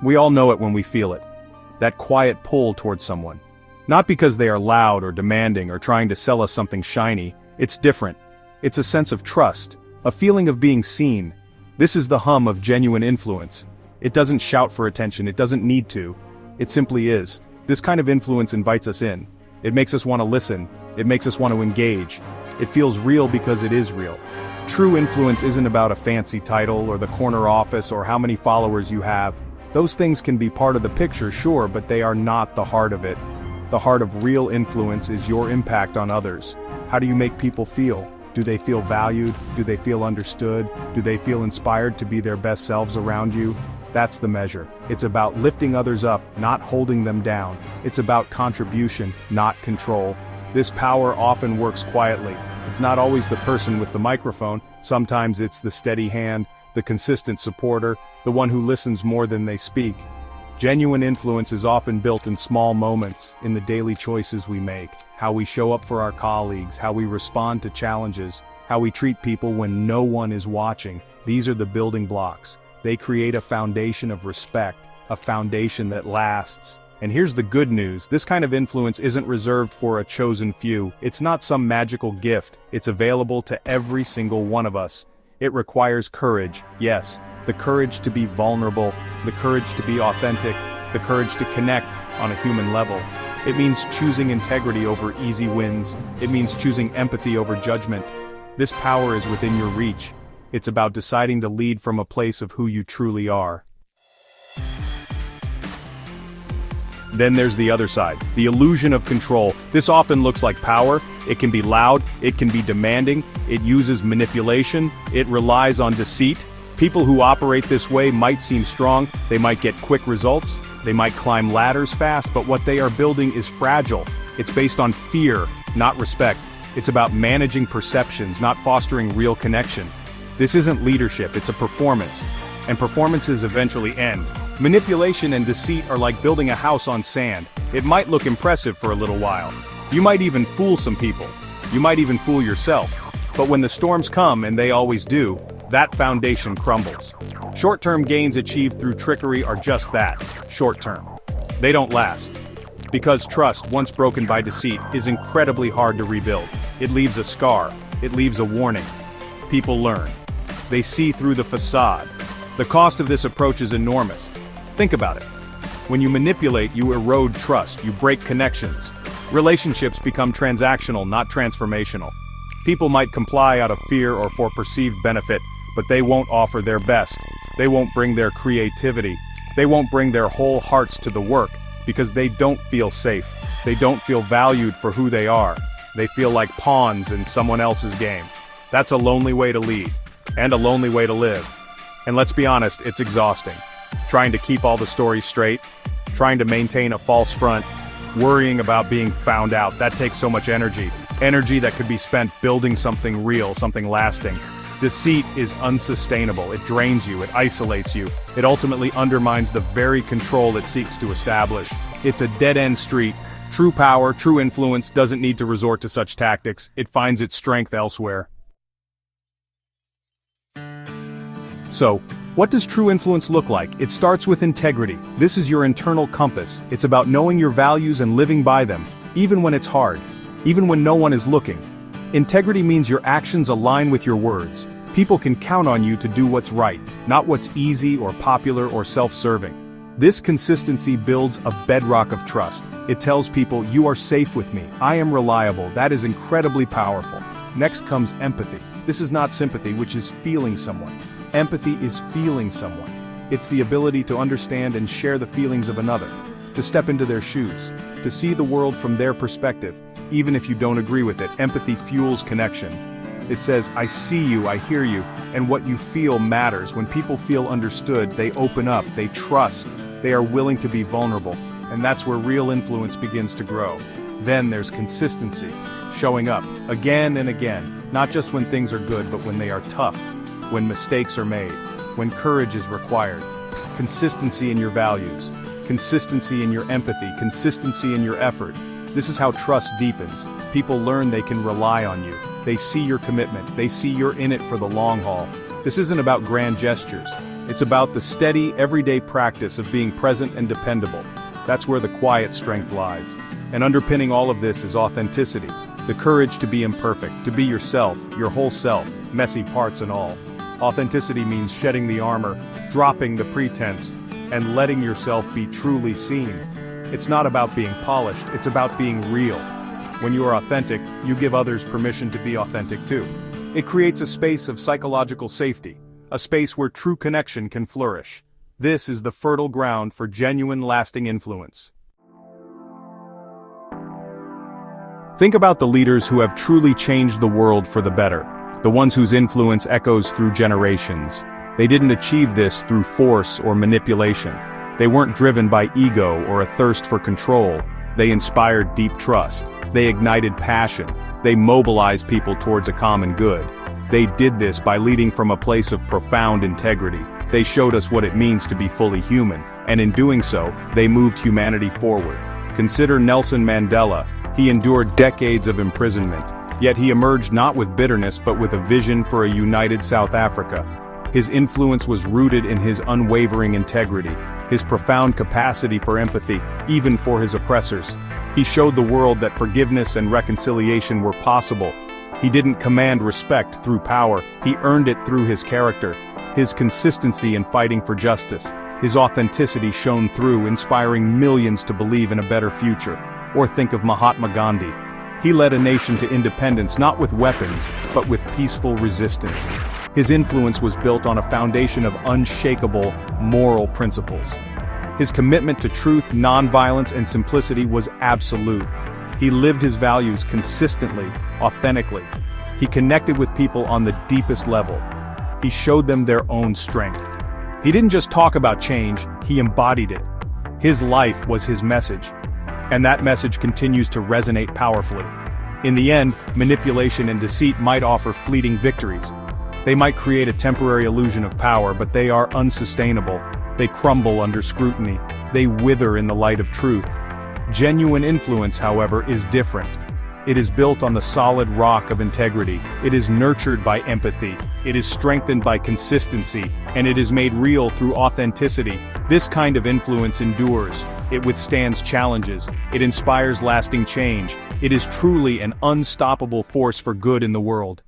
We all know it when we feel it. That quiet pull towards someone. Not because they are loud or demanding or trying to sell us something shiny. It's different. It's a sense of trust, a feeling of being seen. This is the hum of genuine influence. It doesn't shout for attention, it doesn't need to. It simply is. This kind of influence invites us in. It makes us want to listen. It makes us want to engage. It feels real because it is real. True influence isn't about a fancy title or the corner office or how many followers you have. Those things can be part of the picture, sure, but they are not the heart of it. The heart of real influence is your impact on others. How do you make people feel? Do they feel valued? Do they feel understood? Do they feel inspired to be their best selves around you? That's the measure. It's about lifting others up, not holding them down. It's about contribution, not control. This power often works quietly. It's not always the person with the microphone. Sometimes it's the steady hand, the consistent supporter, the one who listens more than they speak. Genuine influence is often built in small moments, in the daily choices we make, how we show up for our colleagues, how we respond to challenges, how we treat people when no one is watching. These are the building blocks. They create a foundation of respect, a foundation that lasts. And here's the good news, this kind of influence isn't reserved for a chosen few. It's not some magical gift. It's available to every single one of us. It requires courage, yes, the courage to be vulnerable, the courage to be authentic, the courage to connect on a human level. It means choosing integrity over easy wins. It means choosing empathy over judgment. This power is within your reach. It's about deciding to lead from a place of who you truly are. Then there's the other side, the illusion of control. This often looks like power. It can be loud, it can be demanding, it uses manipulation, it relies on deceit. People who operate this way might seem strong, they might get quick results, they might climb ladders fast, but what they are building is fragile. It's based on fear, not respect. It's about managing perceptions, not fostering real connection. This isn't leadership, it's a performance. And performances eventually end. Manipulation and deceit are like building a house on sand. It might look impressive for a little while. You might even fool some people. You might even fool yourself. But when the storms come, and they always do, that foundation crumbles. Short-term gains achieved through trickery are just that, short-term. They don't last. Because trust, once broken by deceit, is incredibly hard to rebuild. It leaves a scar. It leaves a warning. People learn. They see through the facade. The cost of this approach is enormous. Think about it. When you manipulate, you erode trust, you break connections. Relationships become transactional, not transformational. People might comply out of fear or for perceived benefit, but they won't offer their best. They won't bring their creativity. They won't bring their whole hearts to the work, because they don't feel safe. They don't feel valued for who they are. They feel like pawns in someone else's game. That's a lonely way to lead, and a lonely way to live. And let's be honest, it's exhausting. Trying to keep all the stories straight, trying to maintain a false front, worrying about being found out, that takes so much energy. Energy that could be spent building something real, something lasting. Deceit is unsustainable. It drains you, it isolates you. It ultimately undermines the very control it seeks to establish. It's a dead-end street. True power, true influence doesn't need to resort to such tactics. It finds its strength elsewhere. So, what does true influence look like? It starts with integrity. This is your internal compass. It's about knowing your values and living by them, even when it's hard, even when no one is looking. Integrity means your actions align with your words. People can count on you to do what's right, not what's easy or popular or self-serving. This consistency builds a bedrock of trust. It tells people, you are safe with me, I am reliable. That is incredibly powerful. Next comes empathy. This is not sympathy, which is feeling someone. Empathy is feeling someone. It's the ability to understand and share the feelings of another, to step into their shoes, to see the world from their perspective, even if you don't agree with it. Empathy fuels connection. It says, I see you, I hear you, and what you feel matters. When people feel understood, they open up, they trust, they are willing to be vulnerable, and that's where real influence begins to grow. Then there's consistency, showing up, again and again, not just when things are good, but when they are tough, when mistakes are made, when courage is required. Consistency in your values, consistency in your empathy, consistency in your effort. This is how trust deepens. People learn they can rely on you. They see your commitment. They see you're in it for the long haul. This isn't about grand gestures. It's about the steady, everyday practice of being present and dependable. That's where the quiet strength lies. And underpinning all of this is authenticity, the courage to be imperfect, to be yourself, your whole self, messy parts and all. Authenticity means shedding the armor, dropping the pretense, and letting yourself be truly seen. It's not about being polished, it's about being real. When you are authentic, you give others permission to be authentic too. It creates a space of psychological safety, a space where true connection can flourish. This is the fertile ground for genuine, lasting influence. Think about the leaders who have truly changed the world for the better, the ones whose influence echoes through generations. They didn't achieve this through force or manipulation. They weren't driven by ego or a thirst for control. They inspired deep trust. They ignited passion. They mobilized people towards a common good. They did this by leading from a place of profound integrity. They showed us what it means to be fully human, and in doing so, they moved humanity forward. Consider Nelson Mandela. He endured decades of imprisonment, yet he emerged not with bitterness but with a vision for a united South Africa. His influence was rooted in his unwavering integrity, his profound capacity for empathy, even for his oppressors. He showed the world that forgiveness and reconciliation were possible. He didn't command respect through power, he earned it through his character, his consistency in fighting for justice. His authenticity shone through, inspiring millions to believe in a better future. Or think of Mahatma Gandhi. He led a nation to independence not with weapons, but with peaceful resistance. His influence was built on a foundation of unshakable moral principles. His commitment to truth, nonviolence, and simplicity was absolute. He lived his values consistently, authentically. He connected with people on the deepest level. He showed them their own strength. He didn't just talk about change, he embodied it. His life was his message. And that message continues to resonate powerfully. In the end, manipulation and deceit might offer fleeting victories. They might create a temporary illusion of power, but they are unsustainable. They crumble under scrutiny. They wither in the light of truth. Genuine influence, however, is different. It is built on the solid rock of integrity. It is nurtured by empathy. It is strengthened by consistency, and it is made real through authenticity. This kind of influence endures. It withstands challenges. It inspires lasting change. It is truly an unstoppable force for good in the world.